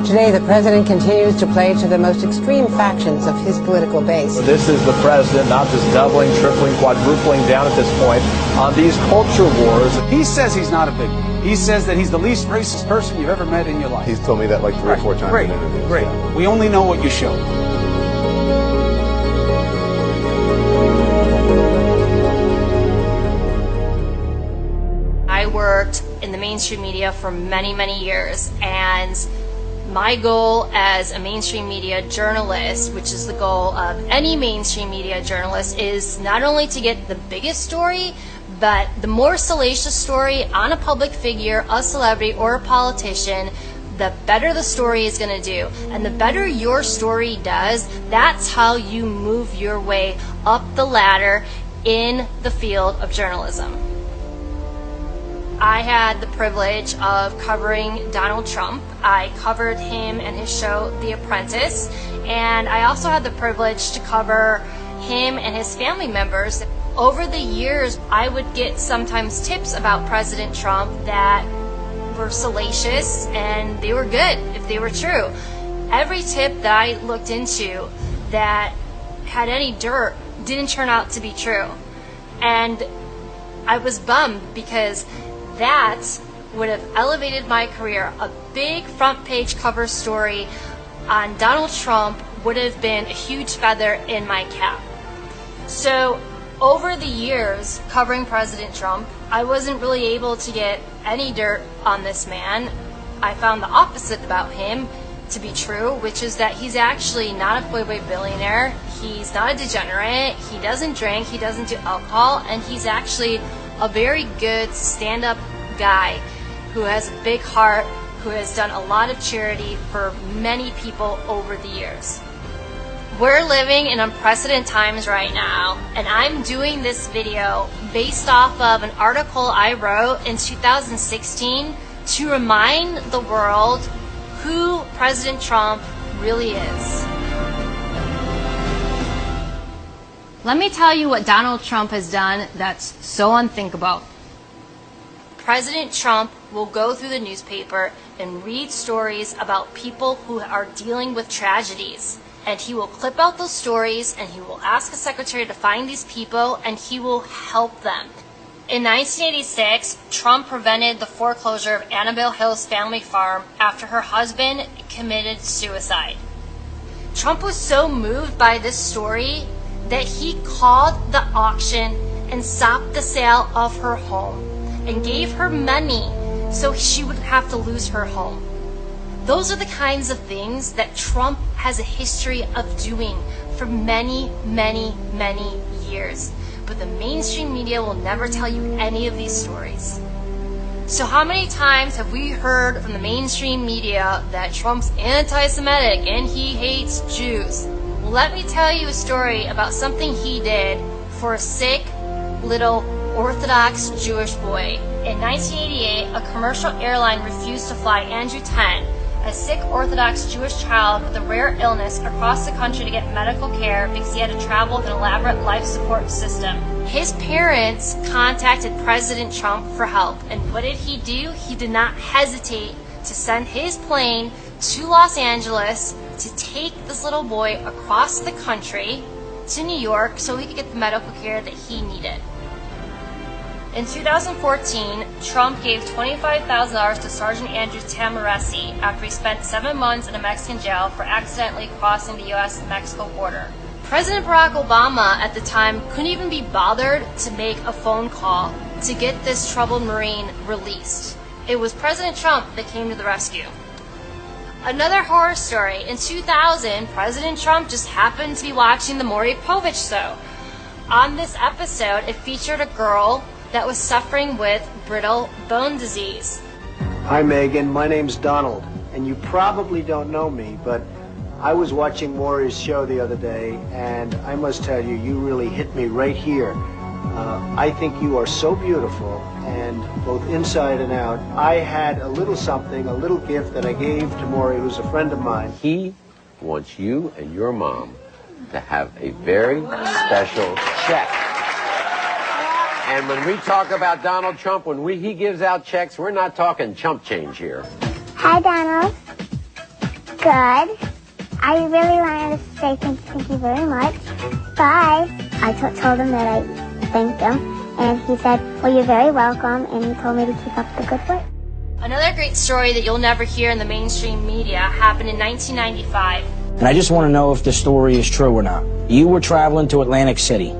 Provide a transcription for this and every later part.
Today, the president continues to play to the most extreme factions of his political base. This is the president not just doubling, tripling, quadrupling down at this point on these culture wars. He says he's not a bigot. He says that he's the least racist person you've ever met in your life. He's told me that like 3 or 4 times Great, in interviews. great. Yeah. We only know what you show. I worked in the mainstream media for many, many years, and my goal as a mainstream media journalist, which is the goal of any mainstream media journalist, is not only to get the biggest story, but the more salacious story on a public figure, a celebrity, or a politician, the better the story is going to do. And the better your story does, that's how you move your way up the ladder in the field of journalism. I had the privilege of covering Donald Trump. I covered him and his show, The Apprentice, and I also had the privilege to cover him and his family members. Over the years, I would get sometimes tips about President Trump that were salacious, and they were good if they were true. Every tip that I looked into that had any dirt didn't turn out to be true. And I was bummed because that would have elevated my career. A big front page cover story on Donald Trump would have been a huge feather in my cap. So over the years covering President Trump, I wasn't really able to get any dirt on this man. I found the opposite about him to be true, which is that he's actually not a playboy billionaire. He's not a degenerate. He doesn't drink. He doesn't do alcohol. And he's actually a very good stand-up guy who has a big heart, who has done a lot of charity for many people over the years. We're living in unprecedented times right now, and I'm doing this video based off of an article I wrote in 2016 to remind the world who President Trump really is. Let me tell you what Donald Trump has done that's so unthinkable. President Trump will go through the newspaper and read stories about people who are dealing with tragedies. And he will clip out those stories and he will ask a secretary to find these people and he will help them. In 1986, Trump prevented the foreclosure of Annabelle Hill's family farm after her husband committed suicide. Trump was so moved by this story that he called the auction and stopped the sale of her home and gave her money so she wouldn't have to lose her home. Those are the kinds of things that Trump has a history of doing for many, many, many years. But the mainstream media will never tell you any of these stories. So how many times have we heard from the mainstream media that Trump's anti-Semitic and he hates Jews? Well, let me tell you a story about something he did for a sick little Orthodox Jewish boy. In 1988, a commercial airline refused to fly Andrew Tent, a sick Orthodox Jewish child with a rare illness, across the country to get medical care because he had to travel with an elaborate life support system. His parents contacted President Trump for help, and what did he do? He did not hesitate to send his plane to Los Angeles to take this little boy across the country to New York so he could get the medical care that he needed. In 2014, Trump gave $25,000 to Sergeant Andrew Tamaresi after he spent 7 months in a Mexican jail for accidentally crossing the U.S.-Mexico border. President Barack Obama at the time couldn't even be bothered to make a phone call to get this troubled Marine released. It was President Trump that came to the rescue. Another horror story. In 2000, President Trump just happened to be watching the Maury Povich show. On this episode, it featured a girl that was suffering with brittle bone disease. Hi Megan, my name's Donald, and you probably don't know me, but I was watching Maury's show the other day, and I must tell you, you really hit me right here. I think you are so beautiful, and both inside and out. I had a little something, a little gift that I gave to Maury, who's a friend of mine. He wants you and your mom to have a very special check. And when we talk about Donald Trump, when he gives out checks, we're not talking chump change here. Hi, Donald. Good. I really wanted to say thank you very much. Bye. I told him that I thanked him, and he said, well, you're very welcome, and he told me to keep up the good work. Another great story that you'll never hear in the mainstream media happened in 1995. And I just want to know if the story is true or not. You were traveling to Atlantic City,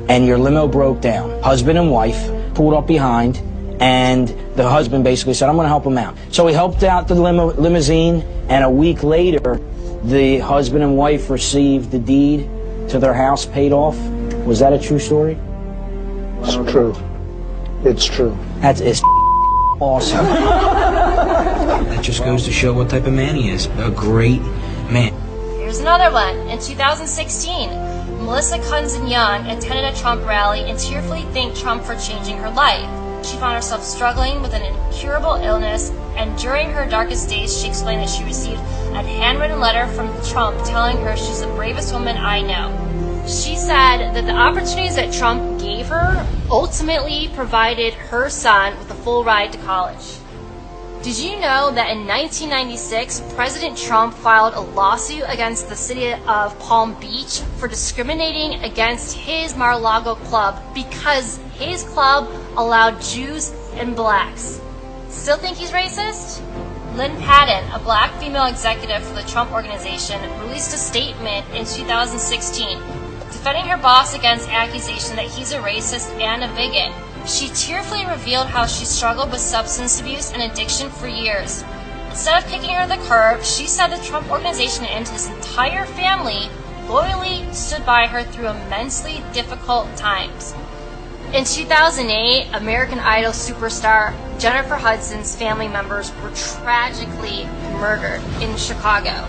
and your limo broke down. Husband and wife pulled up behind, and the husband basically said, I'm going to help him out. So he helped out the limousine, and a week later, the husband and wife received the deed to their house paid off. Was that a true story? It's true. It's true. It's awesome. That just goes to show what type of man he is. A great man. Here's another one. In 2016, Melissa Cunson Young attended a Trump rally and tearfully thanked Trump for changing her life. She found herself struggling with an incurable illness, and during her darkest days, she explained that she received a handwritten letter from Trump telling her she's the bravest woman I know. She said that the opportunities that Trump gave her ultimately provided her son with a full ride to college. Did you know that in 1996, President Trump filed a lawsuit against the city of Palm Beach for discriminating against his Mar-a-Lago club because his club allowed Jews and blacks? Still think he's racist? Lynn Patton, a black female executive for the Trump Organization, released a statement in 2016 defending her boss against accusation that he's a racist and a bigot. She tearfully revealed how she struggled with substance abuse and addiction for years. Instead of kicking her to the curb, she said the Trump Organization and his entire family loyally stood by her through immensely difficult times. In 2008, American Idol superstar Jennifer Hudson's family members were tragically murdered in Chicago.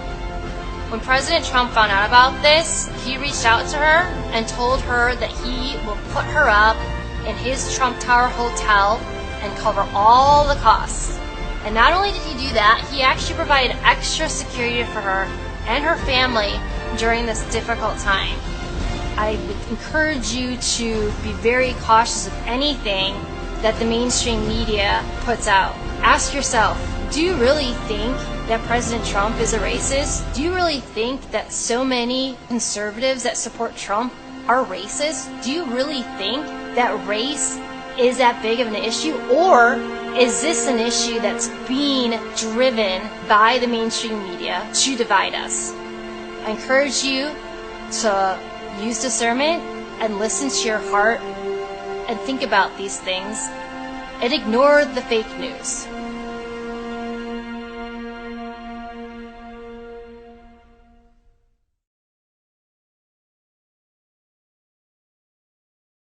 When President Trump found out about this, he reached out to her and told her that he will put her up in his Trump Tower hotel and cover all the costs. And not only did he do that, he actually provided extra security for her and her family during this difficult time. I would encourage you to be very cautious of anything that the mainstream media puts out. Ask yourself, do you really think that President Trump is a racist? Do you really think that so many conservatives that support Trump are racist? Do you really think that race is that big of an issue? Or is this an issue that's being driven by the mainstream media to divide us? I encourage you to use discernment and listen to your heart and think about these things and ignore the fake news.